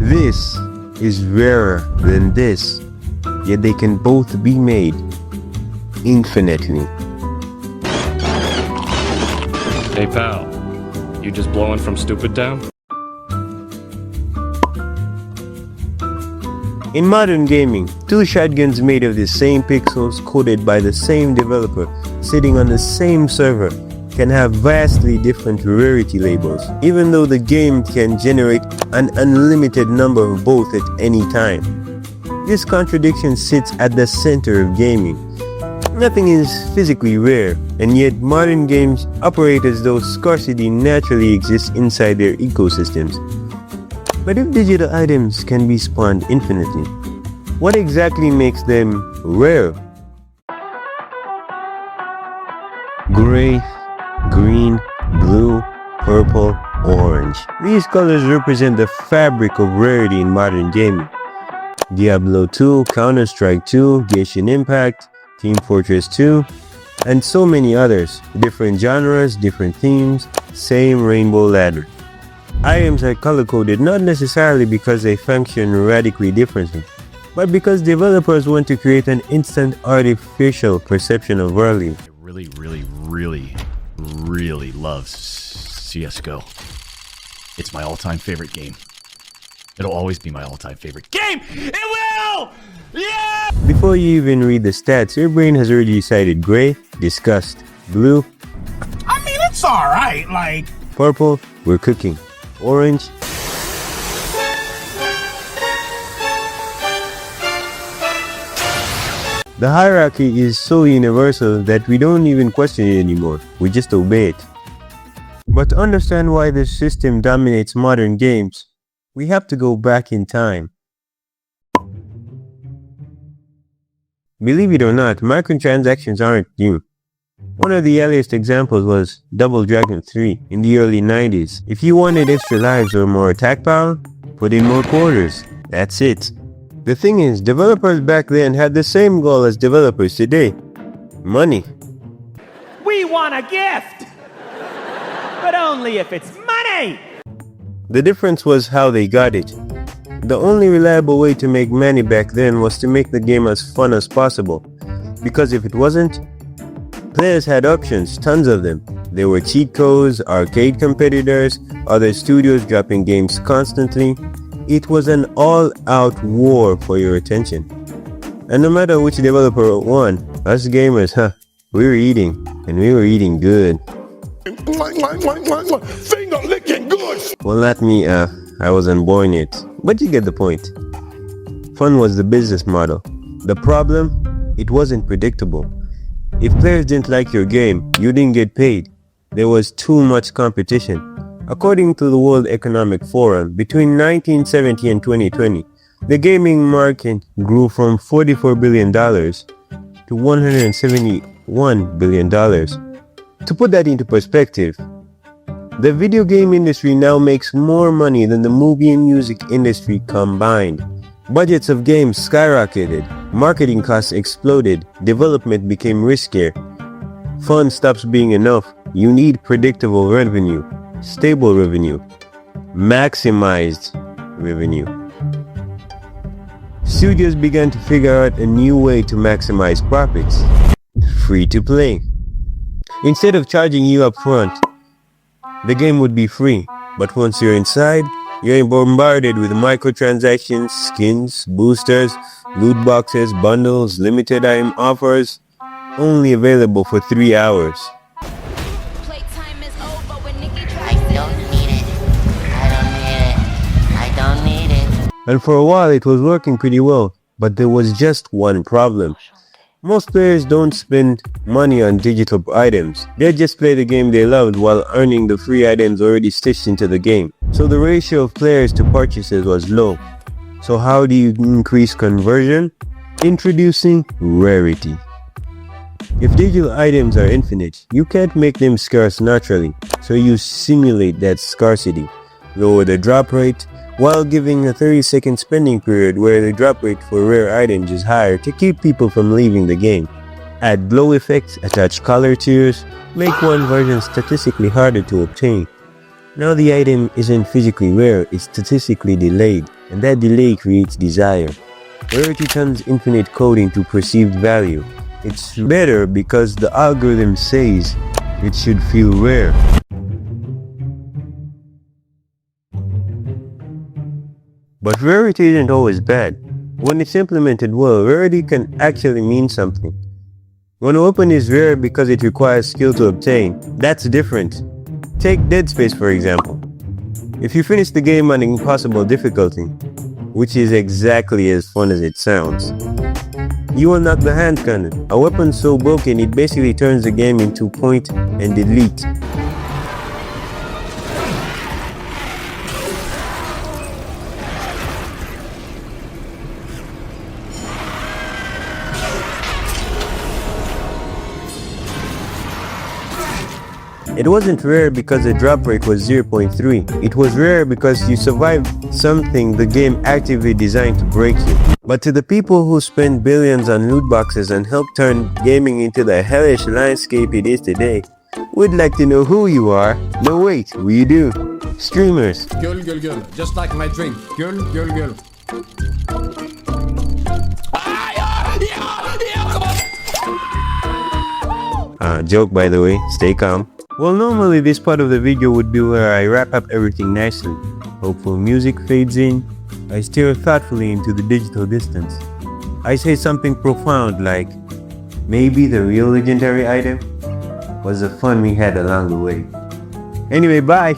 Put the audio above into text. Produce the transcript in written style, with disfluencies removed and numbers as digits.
This is rarer than this, yet they can both be made infinitely. Hey pal, you just blowing from Stupid Town? In modern gaming, two shotguns made of the same pixels coded by the same developer sitting on the same server can have vastly different rarity labels, even though the game can generate an unlimited number of both at any time. This contradiction sits at the center of gaming. Nothing is physically rare, and yet modern games operate as though scarcity naturally exists inside their ecosystems. But if digital items can be spawned infinitely, what exactly makes them rare? Gray, green, blue, purple, orange. These colors represent the fabric of rarity in modern gaming. Diablo 2, Counter-Strike 2, Genshin Impact, Team Fortress 2, and so many others. Different genres, different themes, same rainbow ladder. Items are color-coded not necessarily because they function radically differently, but because developers want to create an instant artificial perception of value. Really love CSGO. It's my all-time favorite game. It'll always be my all-time favorite game! It will! Yeah! Before you even read the stats, your brain has already decided gray, disgust, blue. I mean, it's alright, like... Purple, we're cooking. Orange. The hierarchy is so universal that we don't even question it anymore, we just obey it. But to understand why this system dominates modern games, we have to go back in time. Believe it or not, microtransactions aren't new. One of the earliest examples was Double Dragon 3 in the early 90s. If you wanted extra lives or more attack power, put in more quarters. That's it. The thing is, developers back then had the same goal as developers today. Money. We want a gift! But only if it's money! The difference was how they got it. The only reliable way to make money back then was to make the game as fun as possible. Because if it wasn't, players had options, tons of them. There were cheat codes, arcade competitors, other studios dropping games constantly. It was an all-out war for your attention. And no matter which developer won, us gamers, we were eating, and we were eating good. Finger licking good! Well, not me, I wasn't born yet, but you get the point. Fun was the business model. The problem? It wasn't predictable. If players didn't like your game, you didn't get paid. There was too much competition. According to the World Economic Forum, between 1970 and 2020, the gaming market grew from $44 billion to $171 billion. To put that into perspective, the video game industry now makes more money than the movie and music industry combined. Budgets of games skyrocketed, marketing costs exploded, development became riskier. Fun stops being enough. You need predictable revenue, stable revenue, maximized revenue. Studios began to figure out a new way to maximize profits. Free to play. Instead of charging you up front, the game would be free, but once you're inside, you're bombarded with microtransactions, skins, boosters, loot boxes, bundles, limited time offers, only available for 3 hours. Playtime is over when Nikki I don't need it. I don't need it. And for a while it was working pretty well, but there was just one problem. Most players don't spend money on digital items. They just play the game they loved while earning the free items already stitched into the game. So the ratio of players to purchases was low. So how do you increase conversion? Introducing rarity. If digital items are infinite, you can't make them scarce naturally, so you simulate that scarcity. Lower the drop rate, while giving a 30-second spending period where the drop rate for rare items is higher to keep people from leaving the game. Add glow effects, attach color tiers, make one version statistically harder to obtain. Now the item isn't physically rare, it's statistically delayed. and that delay creates desire. Rarity turns infinite code into perceived value. It's better because the algorithm says it should feel rare. But rarity isn't always bad. When it's implemented well, rarity can actually mean something. When a weapon is rare because it requires skill to obtain, that's different. Take Dead Space for example. If you finish the game on impossible difficulty, which is exactly as fun as it sounds, you unlock the hand cannon, a weapon so broken it basically turns the game into point and delete. It wasn't rare because the drop rate was 0.3. It was rare because you survived something the game actively designed to break you. But to the people who spend billions on loot boxes and help turn gaming into the hellish landscape it is today, we'd like to know who you are. No wait, we do. Streamers. Girl, girl, girl. Just like my drink. Girl, girl, girl. Joke by the way, stay calm. Well, normally this part of the video would be where I wrap up everything nicely. Hopeful music fades in. I stare thoughtfully into the digital distance. I say something profound like, maybe the real legendary item was the fun we had along the way. Anyway, bye!